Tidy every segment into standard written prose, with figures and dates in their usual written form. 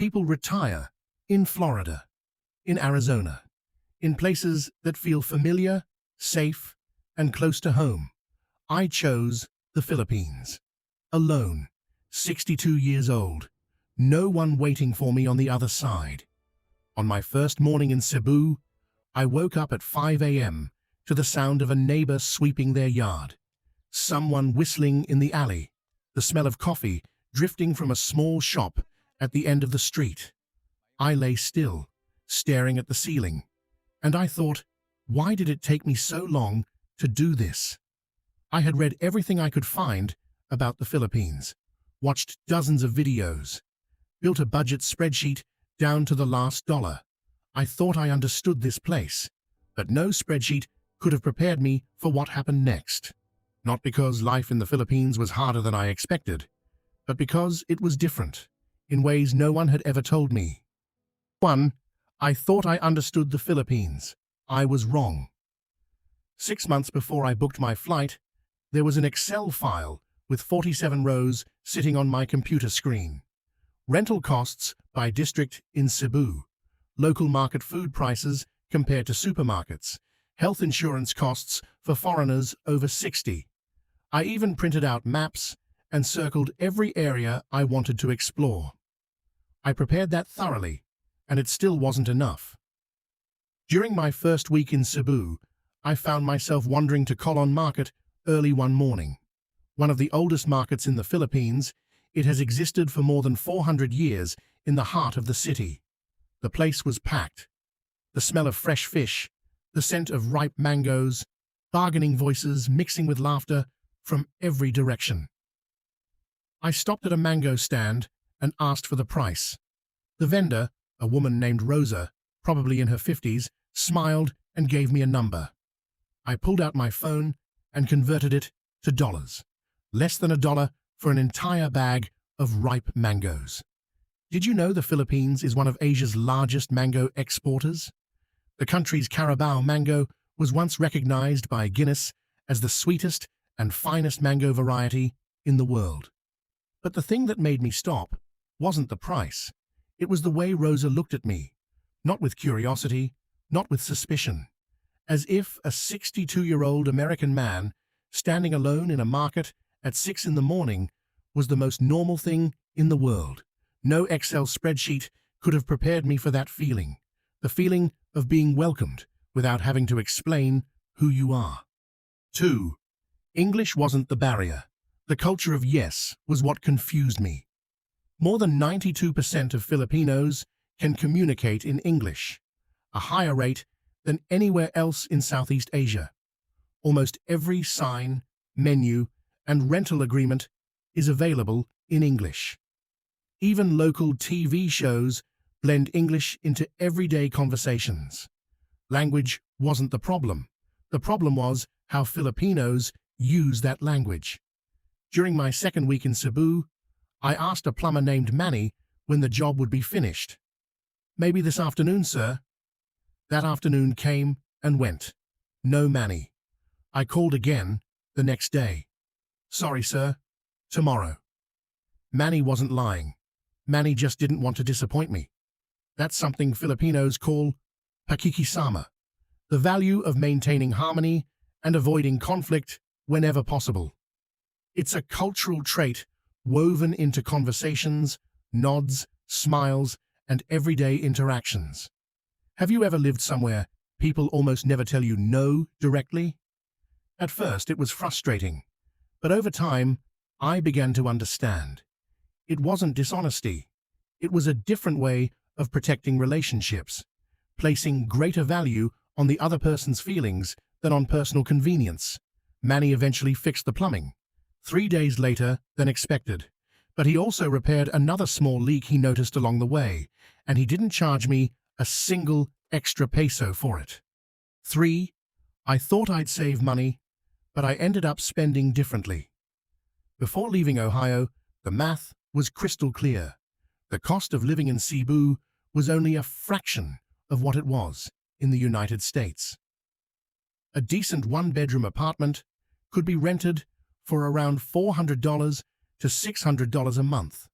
People retire in Florida, in Arizona, in places that feel familiar, safe, and close to home. I chose the Philippines. Alone, 62 years old, no one waiting for me on the other side. On my first morning in Cebu, I woke up at 5 a.m. to the sound of a neighbor sweeping their yard, someone whistling in the alley, the smell of coffee drifting from a small shop at the end of the street. I lay still, staring at the ceiling, and I thought, why did it take me so long to do this? I had read everything I could find about the Philippines, watched dozens of videos, built a budget spreadsheet down to the last dollar. I thought I understood this place, but no spreadsheet could have prepared me for what happened next. Not because life in the Philippines was harder than I expected, but because it was different, in ways no one had ever told me. 1. I thought I understood the Philippines. I was wrong. 6 months before I booked my flight, there was an Excel file with 47 rows sitting on my computer screen. Rental costs by district in Cebu, local market food prices compared to supermarkets, health insurance costs for foreigners over 60. I even printed out maps and circled every area I wanted to explore. I prepared that thoroughly, and it still wasn't enough. During my first week in Cebu, I found myself wandering to Colon Market early one morning. One of the oldest markets in the Philippines, it has existed for more than 400 years in the heart of the city. The place was packed. The smell of fresh fish, the scent of ripe mangoes, bargaining voices mixing with laughter from every direction. I stopped at a mango stand and asked for the price. The vendor, a woman named Rosa, probably in her 50s, smiled and gave me a number. I pulled out my phone and converted it to dollars. Less than $1 for an entire bag of ripe mangoes. Did you know the Philippines is one of Asia's largest mango exporters? The country's Carabao mango was once recognized by Guinness as the sweetest and finest mango variety in the world. But the thing that made me stop wasn't the price. It was the way Rosa looked at me, not with curiosity, not with suspicion, as if a 62-year-old American man standing alone in a market at 6 in the morning was the most normal thing in the world. No Excel spreadsheet could have prepared me for that feeling, the feeling of being welcomed without having to explain who you are. 2. English wasn't the barrier. The culture of yes was what confused me. More than 92% of Filipinos can communicate in English, a higher rate than anywhere else in Southeast Asia. Almost every sign, menu, and rental agreement is available in English. Even local TV shows blend English into everyday conversations. Language wasn't the problem. The problem was how Filipinos use that language. During my second week in Cebu, I asked a plumber named Manny when the job would be finished. "Maybe this afternoon, sir." That afternoon came and went. No Manny. I called again the next day. "Sorry, sir. Tomorrow." Manny wasn't lying. Manny just didn't want to disappoint me. That's something Filipinos call pakikisama, the value of maintaining harmony and avoiding conflict whenever possible. It's a cultural trait woven into conversations, nods, smiles, and everyday interactions. Have you ever lived somewhere people almost never tell you no directly? At first, it was frustrating, but over time, I began to understand. It wasn't dishonesty. It was a different way of protecting relationships, placing greater value on the other person's feelings than on personal convenience. Manny eventually fixed the plumbing, 3 days later than expected, but he also repaired another small leak he noticed along the way, and he didn't charge me a single extra peso for it. 3. I thought I'd save money, but I ended up spending differently. Before leaving Ohio, the math was crystal clear. The cost of living in Cebu was only a fraction of what it was in the United States. A decent one-bedroom apartment could be rented for around $400 to $600 a month.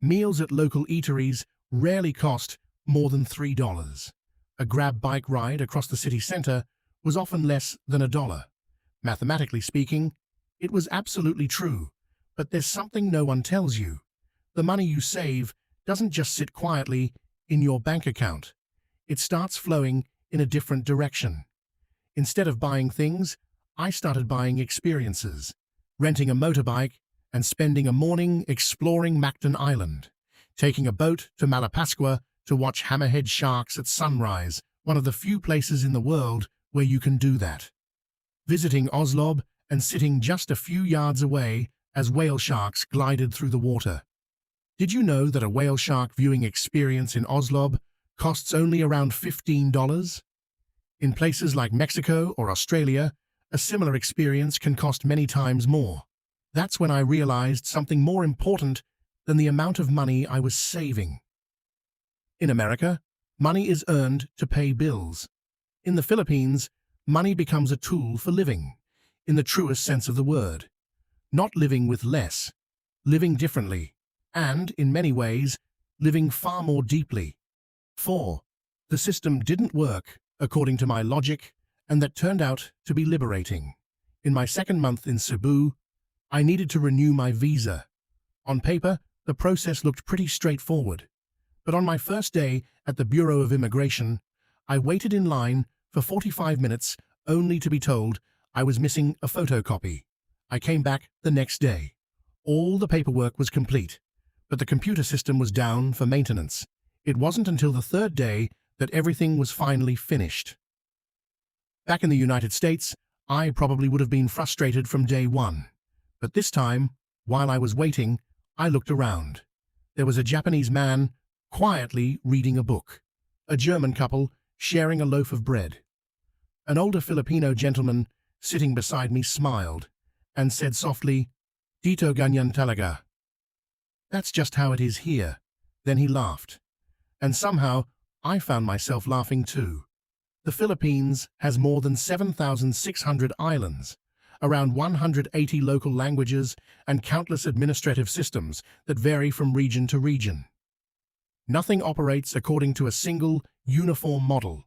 Meals at local eateries rarely cost more than $3. A grab bike ride across the city center was often less than $1. Mathematically speaking, it was absolutely true. But there's something no one tells you. The money you save doesn't just sit quietly in your bank account. It starts flowing in a different direction. Instead of buying things, I started buying experiences, renting a motorbike and spending a morning exploring Mactan Island, taking a boat to Malapascua to watch hammerhead sharks at sunrise, one of the few places in the world where you can do that. Visiting Oslob and sitting just a few yards away as whale sharks glided through the water. Did you know that a whale shark viewing experience in Oslob costs only around $15? In places like Mexico or Australia, a similar experience can cost many times more. That's when I realized something more important than the amount of money I was saving. In America, money is earned to pay bills. In the Philippines, money becomes a tool for living, in the truest sense of the word. Not living with less, living differently, and, in many ways, living far more deeply. 4. The system didn't work, according to my logic, and that turned out to be liberating. In my second month in Cebu, I needed to renew my visa. On paper, the process looked pretty straightforward. But on my first day at the Bureau of Immigration, I waited in line for 45 minutes only to be told I was missing a photocopy. I came back the next day. All the paperwork was complete, but the computer system was down for maintenance. It wasn't until the third day that everything was finally finished. Back in the United States, I probably would have been frustrated from day one. But this time, while I was waiting, I looked around. There was a Japanese man quietly reading a book, a German couple sharing a loaf of bread. An older Filipino gentleman sitting beside me smiled and said softly, "Dito ganyan talaga." That's just how it is here. Then he laughed. And somehow, I found myself laughing too. The Philippines has more than 7,600 islands, around 180 local languages, and countless administrative systems that vary from region to region. Nothing operates according to a single, uniform model,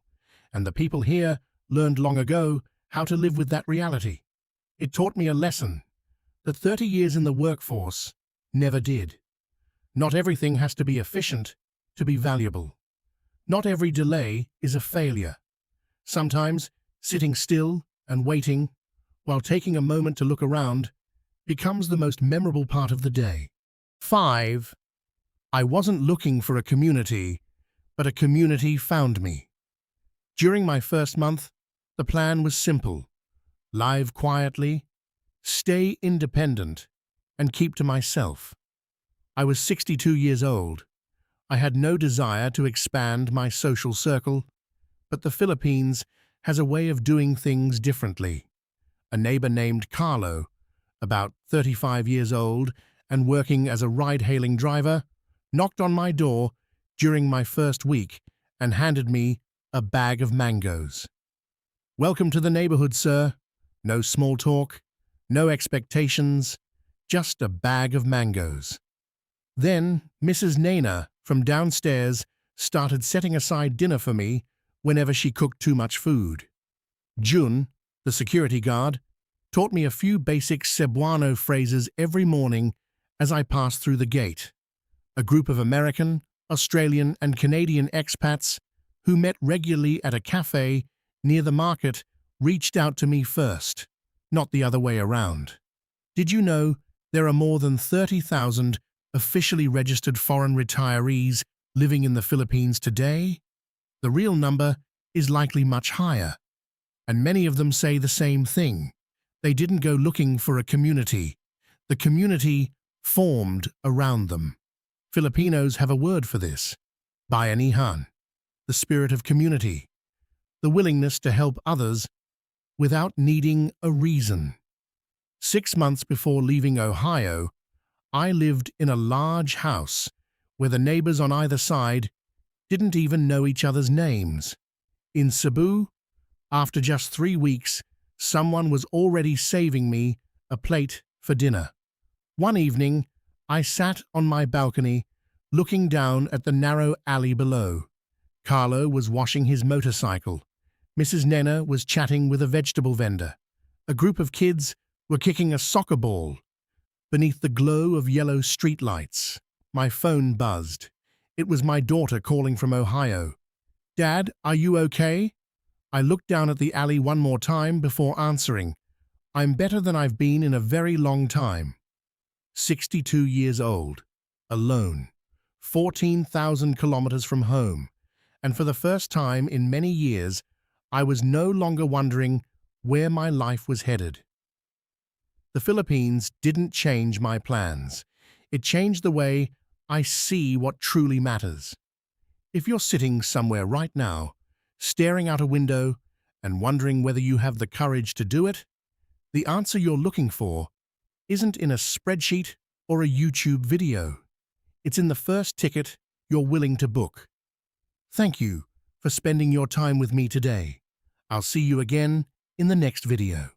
and the people here learned long ago how to live with that reality. It taught me a lesson that 30 years in the workforce never did. Not everything has to be efficient to be valuable. Not every delay is a failure. Sometimes sitting still and waiting, while taking a moment to look around, becomes the most memorable part of the day. 5. I wasn't looking for a community, but a community found me. During my first month, the plan was simple: live quietly, stay independent, and keep to myself. I was 62 years old. I had no desire to expand my social circle, but the Philippines has a way of doing things differently. A neighbor named Carlo, about 35 years old and working as a ride-hailing driver, knocked on my door during my first week and handed me a bag of mangoes. "Welcome to the neighborhood, sir." No small talk, no expectations, just a bag of mangoes. Then Mrs. Naina from downstairs started setting aside dinner for me whenever she cooked too much food. Jun, the security guard, taught me a few basic Cebuano phrases every morning as I passed through the gate. A group of American, Australian, and Canadian expats who met regularly at a cafe near the market reached out to me first, not the other way around. Did you know there are more than 30,000 officially registered foreign retirees living in the Philippines today? The real number is likely much higher, and many of them say the same thing. They didn't go looking for a community. The community formed around them. Filipinos have a word for this: bayanihan, the spirit of community, the willingness to help others without needing a reason. 6 months before leaving Ohio, I lived in a large house where the neighbors on either side didn't even know each other's names. In Cebu, after just 3 weeks, someone was already saving me a plate for dinner. One evening, I sat on my balcony looking down at the narrow alley below. Carlo was washing his motorcycle. Mrs. Nena was chatting with a vegetable vendor. A group of kids were kicking a soccer ball. Beneath the glow of yellow streetlights, my phone buzzed. It was my daughter calling from Ohio. "Dad, are you okay?" I looked down at the alley one more time before answering. "I'm better than I've been in a very long time." 62 years old, alone, 14,000 kilometers from home, and for the first time in many years, I was no longer wondering where my life was headed. The Philippines didn't change my plans. It changed the way I see what truly matters. If you're sitting somewhere right now, staring out a window and wondering whether you have the courage to do it, the answer you're looking for isn't in a spreadsheet or a YouTube video. It's in the first ticket you're willing to book. Thank you for spending your time with me today. I'll see you again in the next video.